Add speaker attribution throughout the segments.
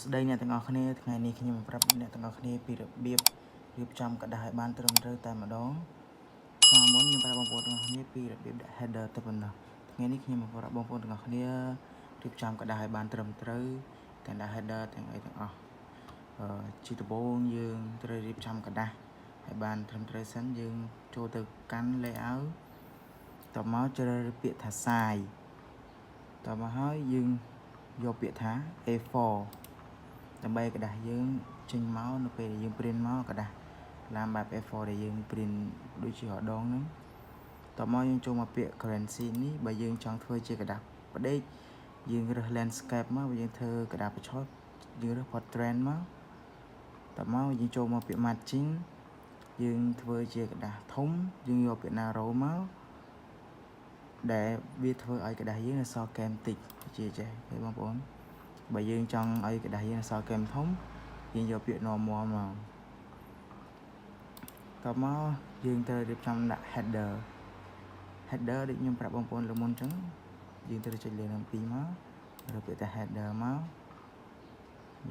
Speaker 1: ស្ដីអ្នកទាំងអស់គ្នាថ្ងៃនេះខ្ញុំប្រាប់អ្នកទាំងអស់គ្នាពីរបៀបរៀបចំกระดาษឲ្យបានត្រឹមត្រូវតែម្ដងតាមមុនខ្ញុំប្រាប់បងប្អូនទាំងអស់គ្នាពីរបៀបដាក់ header ទៅប៉ុណ្ណោះថ្ងៃនេះខ្ញុំប្រាប់បងប្អូនទាំងអស់គ្នារៀបចំกระดาษឲ្យបានត្រឹមត្រូវទាំងដាក់ header ទាំងអីទាំងអស់ជាដំបូងយើងត្រូវរៀបចំกระดาษឲ្យបានត្រឹមត្រូវសិនយើងចូលទៅកាន់ layout តមកជ្រើសរើសពាក្យថាសាយតមកហើយយើងយកពាក្យថា A4 ដើម្បីกระดาษយើងចេញមកនៅពេលដែលយើង print មកกระดาษlàmបែប A4 ដែលយើង print ដូចជារដងហ្នឹងតមកយើងចូលមកពាក្យ currency នេះបើយើងចង់ធ្វើជាกระดาษផ្ដេកយើងរើស landscape មកបើយើងធ្វើกระดาษប្រឆោតយើងរើស portrait មកតមកយើងចូលមកពាក្យ margin យើងធ្វើជាกระดาษធំយើងយកពាក្យ narrow មកដែលវាធ្វើឲ្យកระดาษយើងអក្សរកែមតិចជាចេះទេបងប្អូនបើយើងចង់ឲ្យកระดาษយើងអក្សរកែមធំយើងយកពាក្យ normal មកតមកយើងត្រូវរៀបចំដាក់ header ដូចខ្ញុំប្រាប់បងប្អូនលើមុនអញ្ចឹងយើងត្រូវចុចលើនឹង2មករើពាក្យថា header មក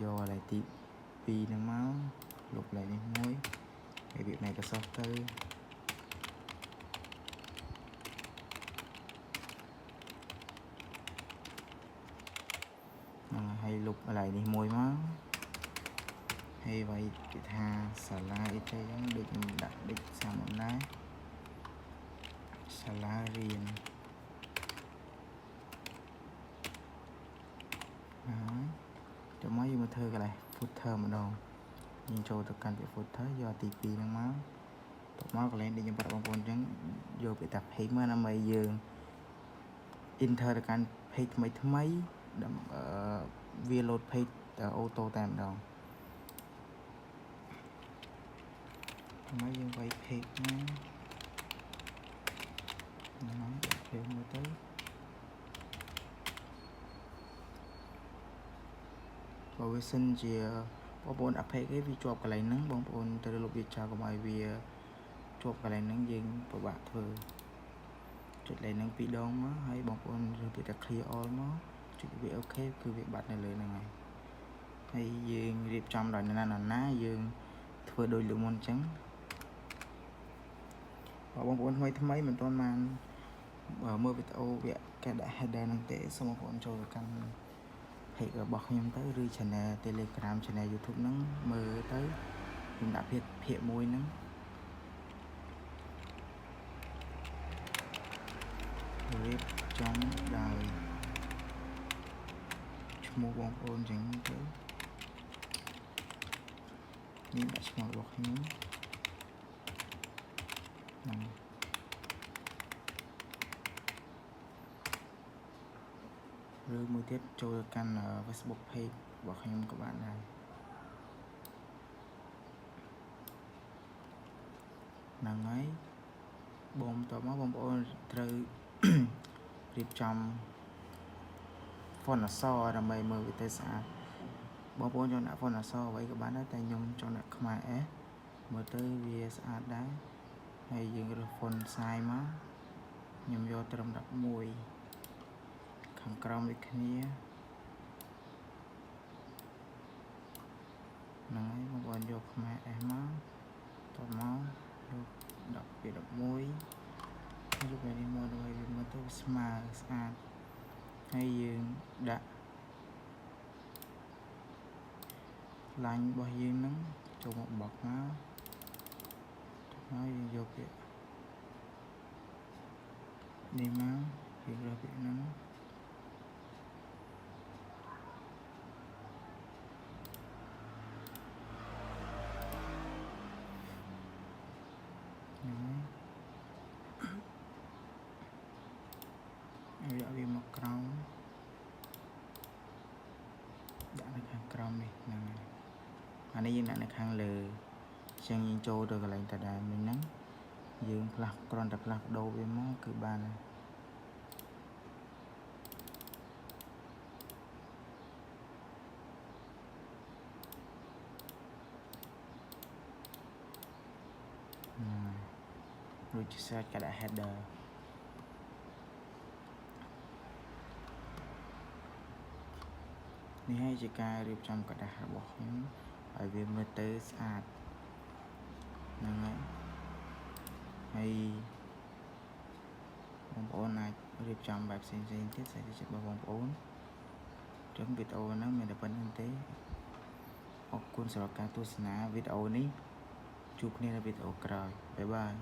Speaker 1: យកកន្លែងទី2ហ្នឹងមកលុបកន្លែងនេះមួយហើយវា Microsoft ទៅហើយលុបកន្លែងនេះមួយមកហើយវាយគេថាសាលាអីទៅហ្នឹងដូចខ្ញុំដាក់ដូចសាមុនដែរសាលារៀនចាំមកយើងមកធ្វើកន្លែង footer ម្ដងយើងចូលទៅកាន់ពាក្យ footer យកទី2ហ្នឹងមកតមកកន្លែងដែលខ្ញុំប្រាប់បងប្អូនអញ្ចឹងយកពាក្យថា page មកដើម្បីយើង enter ទៅកាន់ page ថ្មីវា load page អូតូតែម្ដងហើយយើងវាយ page ណាពេលមើលទៅបើវាសិនជាបងប្អូនអា page គេវាជាប់កន្លែងហ្នឹងបងប្អូនត្រូវលុបវាចោលកុំឲ្យវាជាប់កន្លែងហ្នឹងយើងពិបាកធ្វើចុចលេខហ្នឹង2ដងមកហើយបងប្អូនរើសពាក្យថា clear all មកចុចវា OK គឺវាបាត់នៅលើហ្នឹងហើយយើងរៀបចំដោយណាយើងធ្វើដូចលើមុនអញ្ចឹងបងប្អូនថ្មីមិនទាន់បានមើលវីដេអូវាការដាក់ header ហ្នឹងទេសូមបងប្អូនចូលទៅកាន់ page របស់ខ្ញុំទៅឬ channel Telegram channel YouTube ហ្នឹងមើលទៅខ្ញុំដាក់ភាគ1ហ្នឹងរៀបចំដោយឈ្មោះបងប្អូនអញ្ចឹងទៅនេះដាក់ឈ្មោះរបស់ខ្ញុំហ្នឹងឬមួយទៀតចូលទៅកាន់ Facebook page របស់ខ្ញុំក៏បានដែរហ្នឹងហើយបងតមកបងប្អូនត្រូវរៀបចំ font អក្សរដើម្បីមើលវាទៅស្អាតបងប្អូនចង់ដាក់ font អក្សរអ្វីក៏បានដែរតែខ្ញុំចង់ដាក់ខ្មែរ S មើលទៅវាស្អាតដែរហើយយើងរើស font size មកខ្ញុំយកត្រឹម11ខាងក្រោមដូចគ្នាហ្នឹងហើយបងប្អូនយកខ្មែរ S មកតមកយក10ពី11យកវានេះមកដើម្បីវាមើលទៅស្មើស្អាតហើយយើងដាក់ line របស់យើងហ្នឹងចូលមកបោកមកហើយយើងយកពាក្យនេះមកយើងរើសពាក្យហ្នឹងយកវាមកក្រោមដាក់នៅខាងក្រោមនេះហ្នឹងហើយអានេះយើងដាក់នៅខាងលើអញ្ចឹងយើងចូលទៅកន្លែងតាដែរមិញហ្នឹងយើងផ្លាស់គ្រាន់តែផ្លាស់ប្ដូរវាមកគឺបានហើយដូចជាសាច់កាត់ដាក់ header នេះហើយជាការរៀបចំกระดาษរបស់ខ្ញុំឲ្យវាមើលទៅស្អាតហ្នឹងហើយបងប្អូនអាចរៀបចំបែបផ្សេងៗទៀតស្អីទៅចិត្តបងប្អូនចឹងវីដេអូហ្នឹងមានតែប៉ុណ្្នឹងទេអរគុណសម្រាប់ការទស្សនាវីដេអូនេះជួបគ្នានៅវីដេអូក្រោយបាយបាយ